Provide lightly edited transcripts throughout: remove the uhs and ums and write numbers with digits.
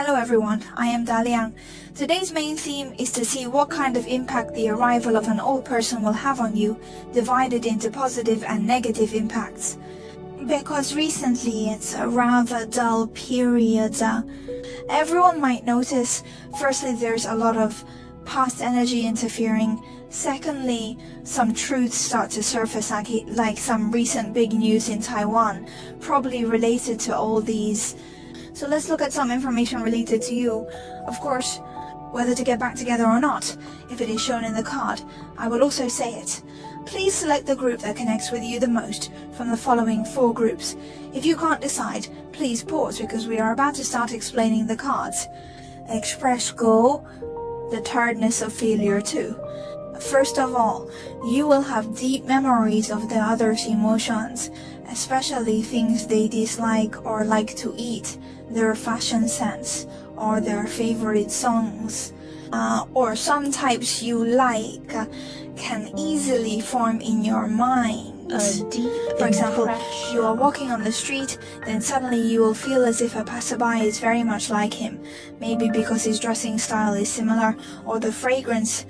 Hello everyone, I am Daliang. Today's main theme is to see what kind of impact the arrival of an old person will have on you, divided into positive and negative impacts. Because recently it's a rather dull period. Everyone might notice, firstly there's a lot of past energy interfering. Secondly, some truths start to surface, like some recent big news in Taiwan, probably related to all these. So let's look at some information related to you. Of course, whether to get back together or not, if it is shown in the card, I will also say it. Please select the group that connects with you the most from the following 4 groups. If you can't decide, please pause because we are about to start explaining the cards. Express Go, the tiredness of failure too. First of all, you will have deep memories of the other's emotions, especially things they dislike or like to eat, their fashion sense, or their favorite songs, or some types you like can easily form in your mind. For example, you are walking on the street, then suddenly you will feel as if a passerby is very much like him, maybe because his dressing style is similar, or the fragrance.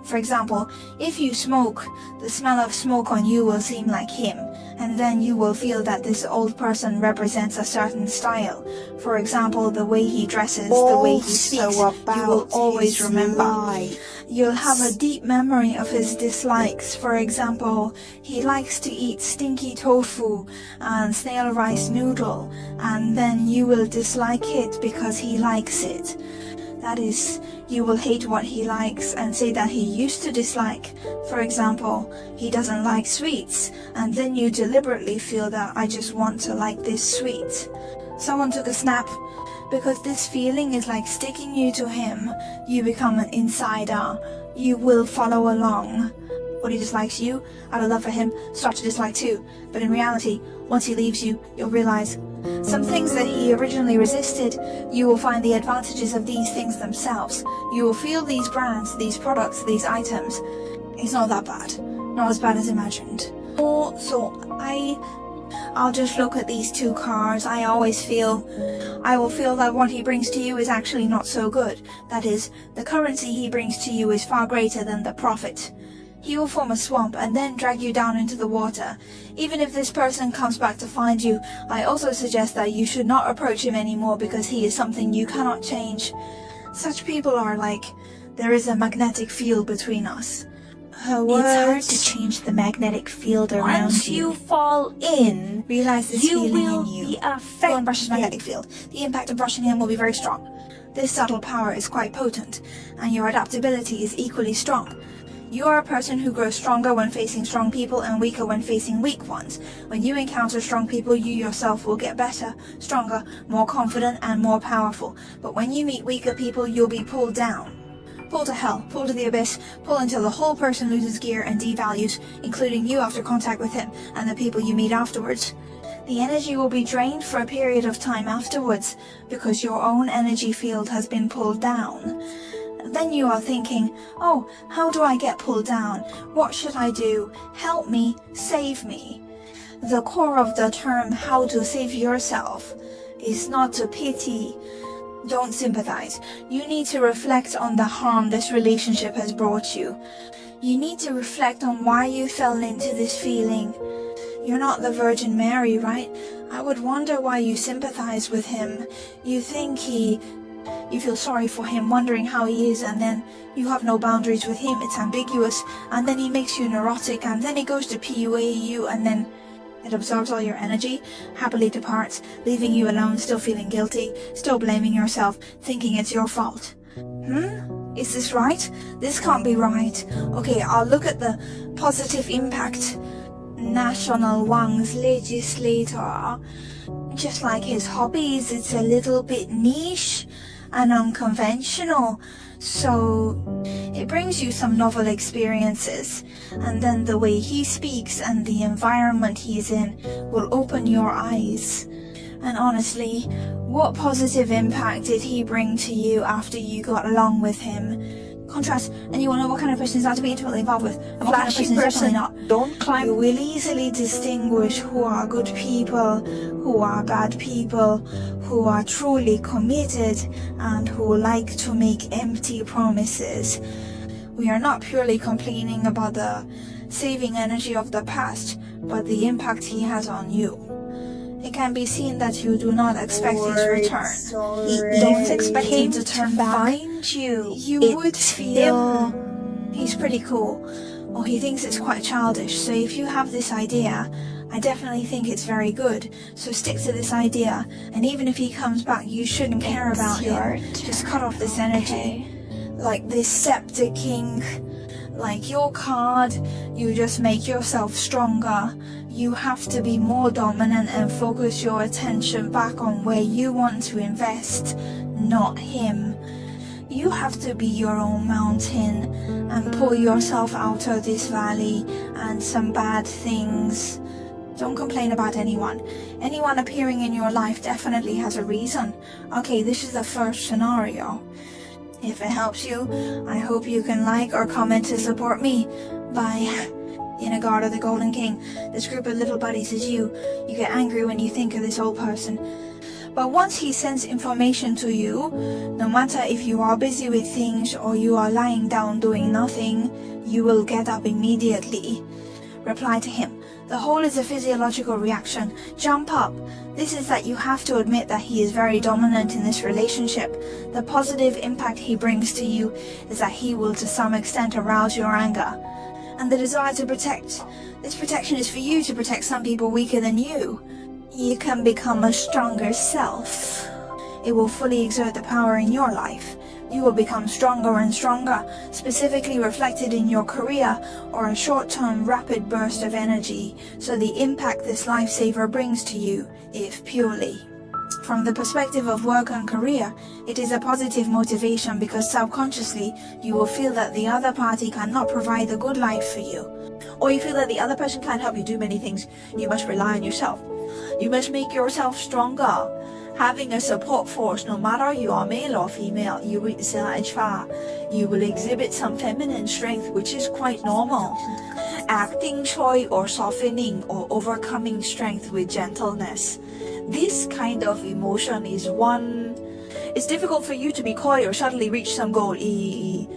For example, if you smoke, the smell of smoke on you will seem like him, and then you will feel that this old person represents a certain style. For example, the way he dresses, the way he speaks, you will always remember. You'll have a deep memory of his dislikes. For example, he likes to eat stinky tofu and snail rice noodle, and then you will dislike it because he likes it. That is, you will hate what he likes and say that he used to dislike. For example, he doesn't like sweets, and then you deliberately feel that I just want to like this sweet. Someone took a snap. Because this feeling is like sticking you to him, you become an insider. You will follow along. When he dislikes you, out of love for him, start to dislike too. But in reality, once he leaves you, you'll realize some things that he originally resisted, you will find the advantages of these things themselves. You will feel these brands, these products, these items. It's not that bad. Not as bad as imagined. So I'll just look at these 2 cards. I will feel that what he brings to you is actually not so good. That is, the currency he brings to you is far greater than the profit. He will form a swamp and then drag you down into the water. Even if this person comes back to find you, I also suggest that you should not approach him anymore because he is something you cannot change. Such people are like, there is a magnetic field between us. It's hard to change the magnetic field around Once you fall in, realize this you feeling will in you. be Go and affected. brush his magnetic field. The impact of brushing him will be very strong. This subtle power is quite potent, and your adaptability is equally strong. You are a person who grows stronger when facing strong people and weaker when facing weak ones. When you encounter strong people, you yourself will get better, stronger, more confident, and more powerful. But when you meet weaker people, you'll be pulled down. Pull to hell, pull to the abyss, pull until the whole person loses gear and devalues, including you after contact with him and the people you meet afterwards. The energy will be drained for a period of time afterwards because your own energy field has been pulled down. Then you are thinking, oh, how do I get pulled down? What should I do? Help me, save me. The core of the term how to save yourself is not to pity. Don't sympathize. You need to reflect on the harm this relationship has brought you. You need to reflect on why you fell into this feeling. You're not the Virgin Mary, right? I would wonder why you sympathize with him. You feel sorry for him, wondering how he is, and then you have no boundaries with him. It's ambiguous, and then he makes you neurotic, and then he goes to PUA you, and then it absorbs all your energy, happily departs, leaving you alone, still feeling guilty, still blaming yourself, thinking it's your fault. Is this right? This can't be right. Okay, I'll look at the positive impact. National Wang's legislator. Just like his hobbies, it's a little bit niche and unconventional. So it brings you some novel experiences, and then the way he speaks and the environment he's in will open your eyes. And honestly, what positive impact did he bring to you after you got along with him? contrast, and you will know what kind of person is not to be intimately involved with, and what kind of Flashy person is definitely person, not. don't climb. You will easily distinguish who are good people, who are bad people, who are truly committed, and who like to make empty promises. We are not purely complaining about the saving energy of the past, but the impact he has on you. It can be seen that you do not expect his return. Don't expect him to turn back. Find you. You would It's feel him. he's pretty cool, or he thinks it's quite childish. So if you have this idea, I definitely think it's very good. So stick to this idea, and even if he comes back, you shouldn't care about him. Just cut off this energy. Like this scepter king, like your card, you just make yourself stronger. You have to be more dominant and focus your attention back on where you want to invest, not him. You have to be your own mountain and pull yourself out of this valley and some bad things. Don't complain about anyone. Anyone appearing in your life definitely has a reason. Okay, this is the first scenario. If it helps you, I hope you can like or comment to support me by being a guard of the Golden King. This group of little buddies is you. You get angry when you think of this old person. But once he sends information to you, no matter if you are busy with things or you are lying down doing nothing, you will get up immediately. Reply to him. The whole is a physiological reaction. Jump up. This is that you have to admit that he is very dominant in this relationship. The positive impact he brings to you is that he will to some extent arouse your anger. And the desire to protect. This protection is for you to protect some people weaker than you. You can become a stronger self. It will fully exert the power in your life. You will become stronger and stronger, specifically reflected in your career or a short-term rapid burst of energy. So the impact this lifesaver brings to you, if purely from the perspective of work and career, it is a positive motivation because subconsciously you will feel that the other party cannot provide a good life for you. Or you feel that the other person can't help you do many things. You must rely on yourself. You must make yourself stronger. Having a support force, no matter you are male or female, you will exhibit some feminine strength, which is quite normal. Acting coy or softening or overcoming strength with gentleness. This kind of emotion is one. It's difficult for you to be coy or suddenly reach some goal. It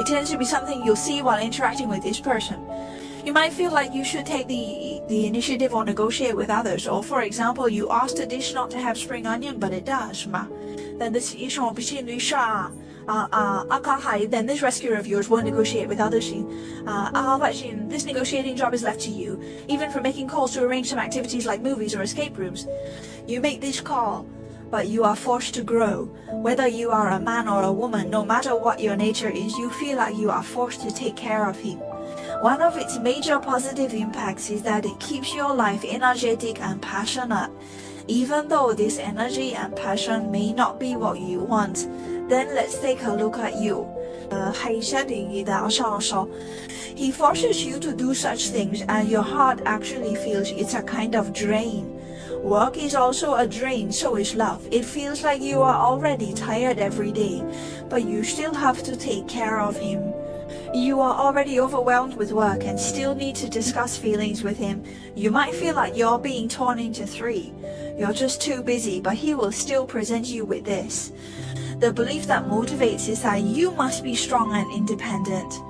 tends to be something you'll see while interacting with this person. You might feel like you should take the initiative or negotiate with others. Or for example, you asked a dish not to have spring onion, but it does. Then this then this rescuer of yours won't negotiate with others. This negotiating job is left to you, even for making calls to arrange some activities like movies or escape rooms. You make this call, but you are forced to grow. Whether you are a man or a woman, no matter what your nature is, you feel like you are forced to take care of him. One of its major positive impacts is that it keeps your life energetic and passionate. Even though this energy and passion may not be what you want, then let's take a look at you. He forces you to do such things and your heart actually feels it's a kind of drain. Work is also a drain, so is love. It feels like you are already tired every day, but you still have to take care of him. You are already overwhelmed with work and still need to discuss feelings with him. You might feel like you're being torn into three. You're just too busy, but he will still present you with this. The belief that motivates is that you must be strong and independent.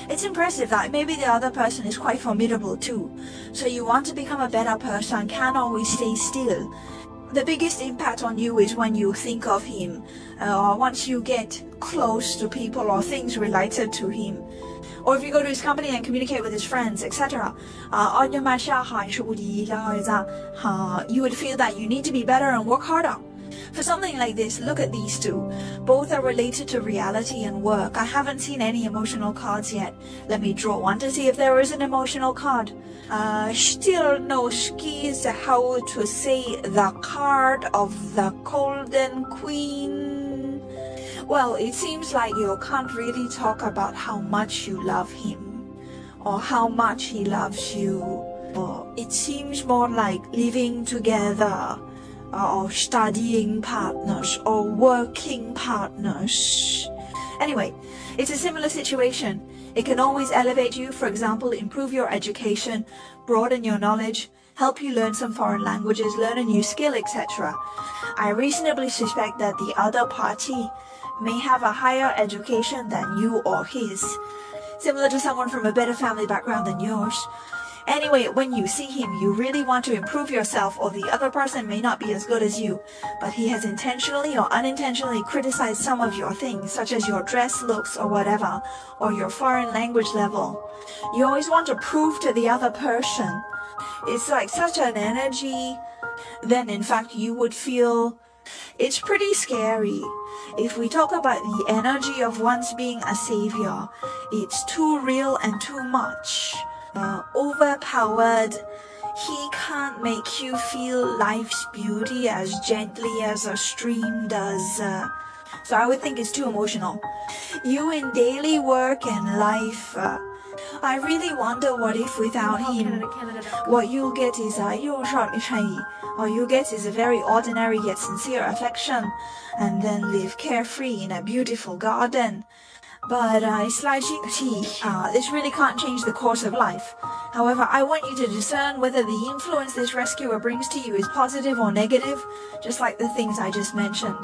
It's impressive that maybe the other person is quite formidable too. So you want to become a better person, can't always stay still. The biggest impact on you is when you think of him, or once you get close to people or things related to him. Or if you go to his company and communicate with his friends, etc. You would feel that you need to be better and work harder. For something like this, look at these two. Both are related to reality and work. I haven't seen any emotional cards yet. Let me draw one to see if there is an emotional card. Still no skis how to say the card of the Golden Queen. Well, it seems like you can't really talk about how much you love him or how much he loves you. Or it seems more like living together, or studying partners or working partners. Anyway, it's a similar situation. It can always elevate you, for example, improve your education, broaden your knowledge, help you learn some foreign languages, learn a new skill, etc. I reasonably suspect that the other party may have a higher education than you or his, similar to someone from a better family background than yours. Anyway, when you see him, you really want to improve yourself, or the other person may not be as good as you, but he has intentionally or unintentionally criticized some of your things, such as your dress, looks, or whatever, or your foreign language level. You always want to prove to the other person. It's like such an energy. Then in fact you would feel it's pretty scary. If we talk about the energy of once being a savior, it's too real and too much. Overpowered. He can't make you feel life's beauty as gently as a stream does. So I would think it's too emotional. You in daily work and life, I really wonder what if without him, what you'll get is or you get is a very ordinary yet sincere affection, and then live carefree in a beautiful garden. But it's like this really can't change the course of life. However, I want you to discern whether the influence this rescuer brings to you is positive or negative, just like the things I just mentioned.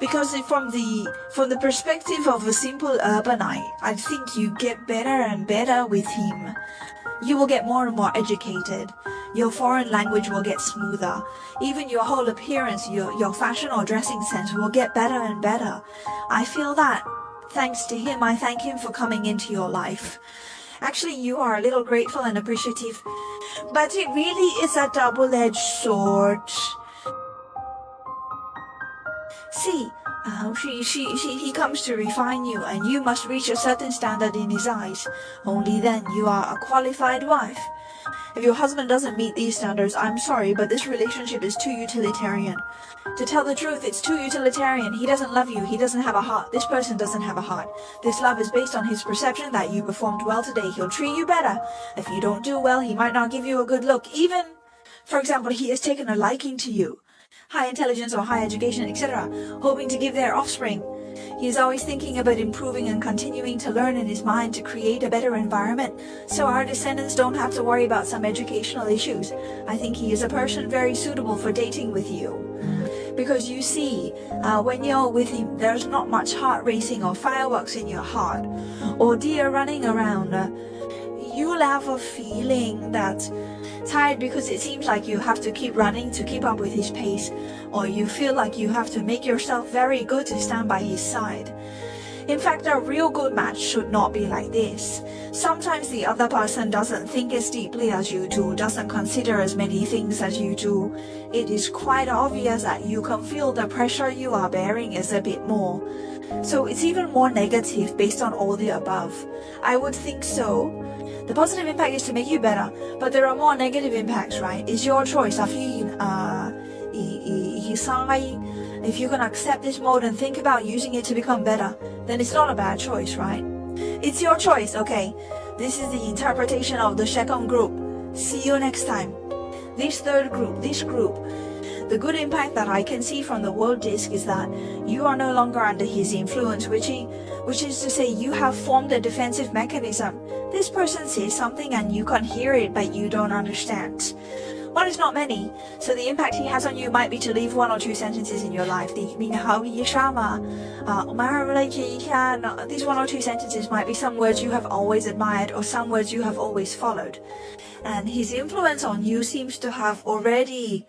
Because from the perspective of a simple urbanite, I think you get better and better with him. You will get more and more educated. Your foreign language will get smoother. Even your whole appearance, your fashion or dressing sense will get better and better. I feel that. Thanks to him, I thank him for coming into your life. Actually, you are a little grateful and appreciative, but it really is a double-edged sword. See, he comes to refine you, and you must reach a certain standard in his eyes. Only then you are a qualified wife. If your husband doesn't meet these standards, I'm sorry, but this relationship is too utilitarian. To tell the truth, it's too utilitarian. He doesn't love you. He doesn't have a heart. This person doesn't have a heart. This love is based on his perception that you performed well today. He'll treat you better. If you don't do well, he might not give you a good look. Even, for example, he has taken a liking to you. High intelligence or high education, etc., hoping to give their offspring. He is always thinking about improving and continuing to learn in his mind to create a better environment, so our descendants don't have to worry about some educational issues. I think he is a person very suitable for dating with you. Because you see, when you're with him, there's not much heart racing or fireworks in your heart, or deer running around. You'll have a feeling that tired because it seems like you have to keep running to keep up with his pace, or you feel like you have to make yourself very good to stand by his side. In fact, a real good match should not be like this. Sometimes the other person doesn't think as deeply as you do, doesn't consider as many things as you do. It is quite obvious that you can feel the pressure you are bearing is a bit more. So it's even more negative based on all the above. I would think so. The positive impact is to make you better, but there are more negative impacts, right? It's your choice. If you can accept this mode and think about using it to become better, then it's not a bad choice, right? It's your choice, okay? This is the interpretation of the second group. See you next time. This third group, the good impact that I can see from the world disc is that you are no longer under his influence, which is to say you have formed a defensive mechanism. This person says something and you can hear it, but you don't understand. One is not many, so the impact he has on you might be to leave one or two sentences in your life. These one or two sentences might be some words you have always admired or some words you have always followed. And his influence on you seems to have already